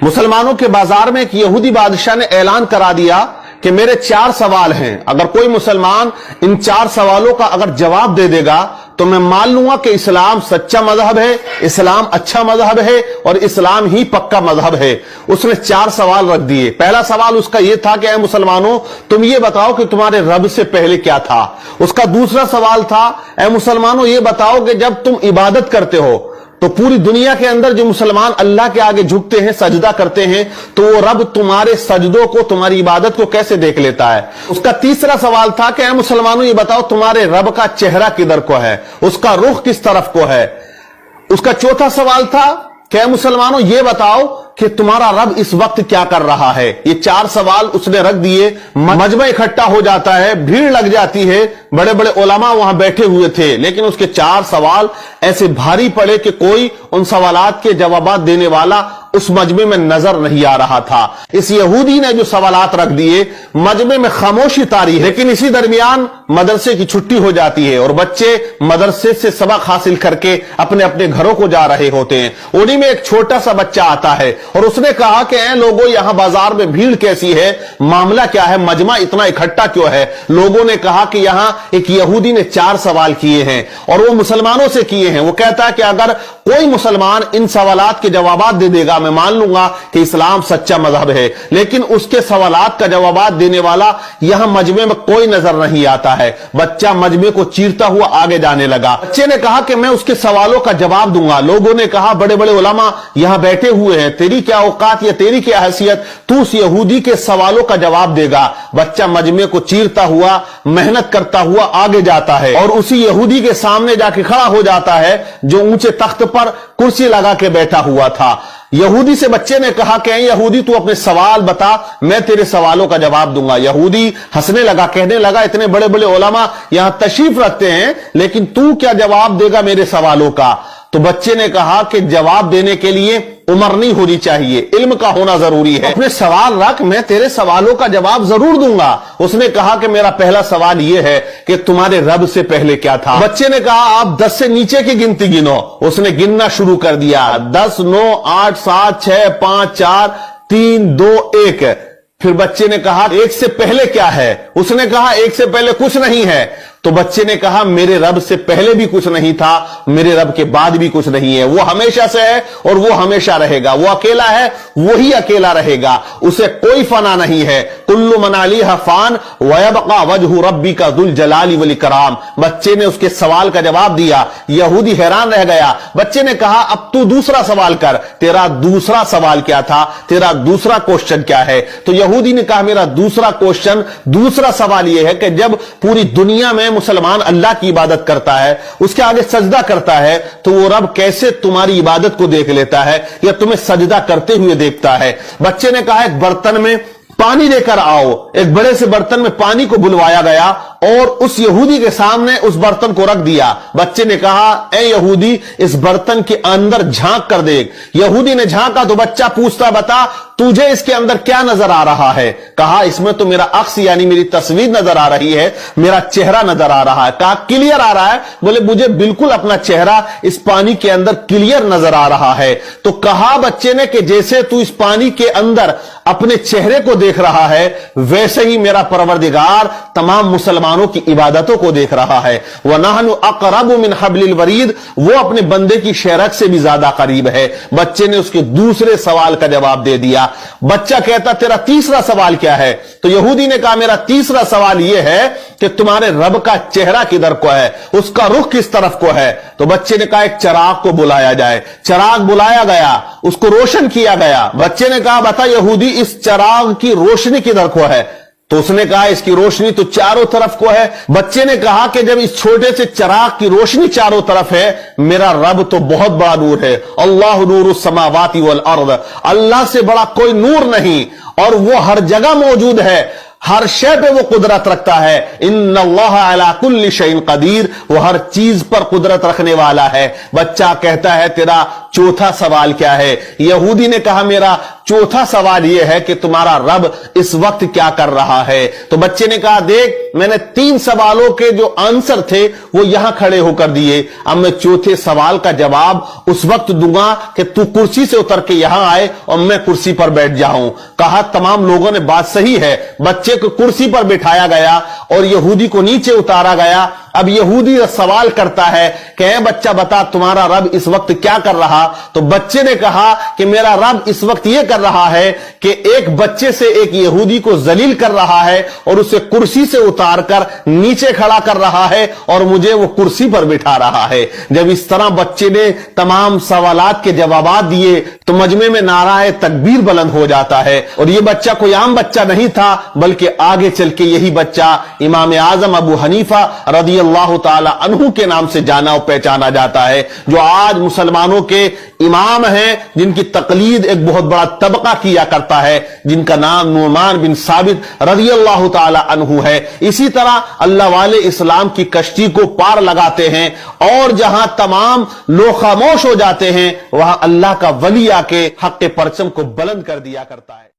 मुसलमानों के बाजार में एक यहूदी बादशाह ने ऐलान करा दिया कि मेरे 4 सवाल हैं, अगर कोई मुसलमान इन 4 सवालों का अगर जवाब दे देगा तो मैं मान लूंगा कि इस्लाम सच्चा मजहब है, इस्लाम अच्छा मजहब है और इस्लाम ही पक्का मजहब है। उसने 4 सवाल रख दिए। पहला सवाल उसका यह था कि ऐ मुसलमानों, तुम ये बताओ कि तुम्हारे रब से पहले क्या था। उसका दूसरा सवाल था, ऐ मुसलमानों ये बताओ कि जब तुम इबादत करते हो तो पूरी दुनिया के अंदर जो मुसलमान अल्लाह के आगे झुकते हैं, सजदा करते हैं, तो वो रब तुम्हारे सजदों को, तुम्हारी इबादत को कैसे देख लेता है। उसका तीसरा सवाल था कि ऐ मुसलमानों ये बताओ तुम्हारे रब का चेहरा किधर को है, उसका रुख किस तरफ को है। उसका चौथा सवाल था कि ऐ मुसलमानों ये बताओ कि तुम्हारा रब इस वक्त क्या कर रहा है। ये 4 सवाल उसने रख दिए। मजमा इकट्ठा हो जाता है, भीड़ लग जाती है, बड़े बड़े उलमा वहां बैठे हुए थे, लेकिन उसके 4 सवाल ऐसे भारी पड़े कि कोई उन सवालात के जवाब देने वाला उस मजमे में नजर नहीं आ रहा था। इस यहूदी ने जो सवालात रख दिए, मजमे में खामोशी तारी है। लेकिन इसी दरमियान मदरसे की छुट्टी हो जाती है और बच्चे मदरसे से सबक हासिल करके अपने अपने घरों को जा रहे होते हैं। उन्हीं में एक छोटा सा बच्चा आता है और उसने कहा कि ऐ लोगों, यहां बाजार में भीड़ कैसी है, मामला क्या है, मजमा इतना इकट्ठा क्यों है। लोगों ने कहा कि यहां एक यहूदी ने 4 सवाल किए हैं और वो मुसलमानों से किए हैं। वो कहता है कि अगर कोई मुसलमान इन सवालात के जवाब दे देगा, मैं मान लूंगा कि इस्लाम सच्चा मजहब है। लेकिन उसके सवालात का जवाब देने वाला यहां मजमे में कोई नजर नहीं आता है। बच्चा मजमे को चीरता हुआ आगे जाने लगा। बच्चे ने कहा कि मैं उसके सवालों का जवाब दूंगा। लोगों ने कहा बड़े बड़े उलमा यहां बैठे हुए हैं, तेरी क्या औकात या तेरी क्या हैसियत, तू उस यहूदी के सवालों का जवाब देगा। बच्चा मजमे को चीरता हुआ, मेहनत करता हुआ आगे जाता है और उसी यहूदी के सामने जाके खड़ा हो जाता है जो ऊंचे तख्त पर कुर्सी लगा के बैठा हुआ था। यहूदी से बच्चे ने कहा कि यहूदी तू अपने सवाल बता, मैं तेरे सवालों का जवाब दूंगा। यहूदी हंसने लगा, कहने लगा इतने बड़े बड़े उलमा यहां तशरीफ रखते हैं, लेकिन तू क्या जवाब देगा मेरे सवालों का। तो बच्चे ने कहा कि जवाब देने के लिए उम्र नहीं होनी चाहिए, इल्म का होना जरूरी है। अपने सवाल रख, मैं तेरे सवालों का जवाब जरूर दूंगा। उसने कहा कि मेरा पहला सवाल यह है कि तुम्हारे रब से पहले क्या था। बच्चे ने कहा आप 10 से नीचे की गिनती गिनो। उसने गिनना शुरू कर दिया, 10, 9, 8, 7, 6, 5, 4, 3, 2, 1। फिर बच्चे ने कहा 1 से पहले क्या है। उसने कहा 1 से पहले कुछ नहीं है। तो बच्चे ने कहा मेरे रब से पहले भी कुछ नहीं था, मेरे रब के बाद भी कुछ नहीं है। वो हमेशा से है और वो हमेशा रहेगा। वो अकेला है, वही अकेला रहेगा, उसे कोई फना नहीं है। कुल्लु मन अलैहा फान व यबका वजहु रब्बिका जुल जलाली वल इकराम। बच्चे ने उसके सवाल का जवाब दिया। यहूदी हैरान रह गया। बच्चे ने कहा अब तू दूसरा सवाल कर, तेरा दूसरा सवाल क्या था, तेरा दूसरा क्वेश्चन क्या है। तो यहूदी ने कहा मेरा दूसरा क्वेश्चन, दूसरा सवाल यह है कि जब पूरी दुनिया में मुसलमान अल्लाह की इबादत करता है, उसके आगे सजदा करता है, तो वो रब कैसे तुम्हारी इबादत को देख लेता है या तुम्हें सजदा करते हुए देखता है। बच्चे ने कहा एक बर्तन में पानी लेकर आओ। एक बड़े से बर्तन में पानी को बुलवाया गया और उस यहूदी के सामने उस बर्तन को रख दिया। बच्चे ने कहा ए यहूदी, इस बर्तन के अंदर झांक कर देख। यहूदी ने झांका तो बच्चा पूछता बता तुझे इसके अंदर क्या नजर आ रहा है। कहा इसमें तो मेरा अक्स यानी मेरी तस्वीर नजर आ रही है, मेरा चेहरा नजर आ रहा है। कहा क्लियर आ रहा है। बोले मुझे बिल्कुल अपना चेहरा इस पानी के अंदर क्लियर नजर आ रहा है। तो कहा बच्चे ने कि जैसे तू इस पानी के अंदर अपने चेहरे को देख रहा है, वैसे ही मेरा परवरदिगार तमाम मुसलमानों की इबादतों को देख रहा है। व नहनु अक़रबु मिन हब्लिल वरीद, वो अपने बंदे की शेरक से भी ज्यादा करीब है। बच्चे ने उसके दूसरे सवाल का जवाब दे दिया। बच्चा कहता तेरा तीसरा सवाल क्या है। तो यहूदी ने कहा मेरा तीसरा सवाल यह है कि तुम्हारे रब का चेहरा किधर को है, उसका रुख किस तरफ को है। तो बच्चे ने कहा एक चिराग को बुलाया जाए। चिराग बुलाया गया, उसको रोशन किया गया। बच्चे ने कहा बता यहूदी इस चिराग की रोशनी किधर को है। तो उसने कहा इसकी रोशनी तो चारों तरफ को है। बच्चे ने कहा कि जब इस छोटे से चिराग की रोशनी चारों तरफ है, मेरा रब तो बहुत बड़ा नूर है। अल्लाहु नूरुस समावाति वल अर्द, अल्लाह से बड़ा कोई नूर नहीं और वो हर जगह मौजूद है, हर शय पे वो कुदरत रखता है। इन्नल्लाह अला कुल्ली शैइन कदीर, वो हर चीज पर कुदरत रखने वाला है। बच्चा कहता है तेरा चौथा सवाल क्या है? यहूदी ने कहा मेरा चौथा सवाल यह है कि तुम्हारा रब इस वक्त क्या कर रहा है? तो बच्चे ने कहा देख, मैंने 3 सवालों के जो आंसर थे वो यहां खड़े होकर दिए, अब मैं चौथे सवाल का जवाब उस वक्त दूंगा कि तू कुर्सी से उतर के यहां आए और मैं कुर्सी पर बैठ जाऊं। कहा तमाम लोगों ने बात सही है। बच्चे को कुर्सी पर बिठाया गया और यहूदी को नीचे उतारा गया। अब यहूदी सवाल करता है कि ऐ बच्चा बता तुम्हारा रब इस वक्त क्या कर रहा? तो बच्चे ने कहा कि मेरा रब इस वक्त यह कर रहा है कि एक बच्चे से एक यहूदी को जलील कर रहा है और उसे कुर्सी से उतारकर नीचे खड़ा कर रहा है और मुझे वो कुर्सी पर बिठा रहा है। जब इस तरह बच्चे ने तमाम सवालात के जवाब दिए तो मजमे में नाराए तकबीर बुलंद हो जाता है। और ये बच्चा कोई आम बच्चा नहीं था, बल्कि आगे चल के यही बच्चा इमाम आजम अबू हनीफा रदी अल्लाह ताला अन्हु के नाम से जाना और पहचाना जाता है, जो आज मुसलमानों के इमाम हैं, जिनकी तकलीद एक बहुत बड़ा तबका किया करता है, जिनका नाम नुमान बिन साबित रदी अल्लाह ताला अन्हु है। इसी तरह अल्लाह वाले इस्लाम की कश्ती को पार लगाते हैं और जहां तमाम लोग खामोश हो जाते हैं वहां अल्लाह का वली आके हक के परचम को बुलंद कर दिया करता है।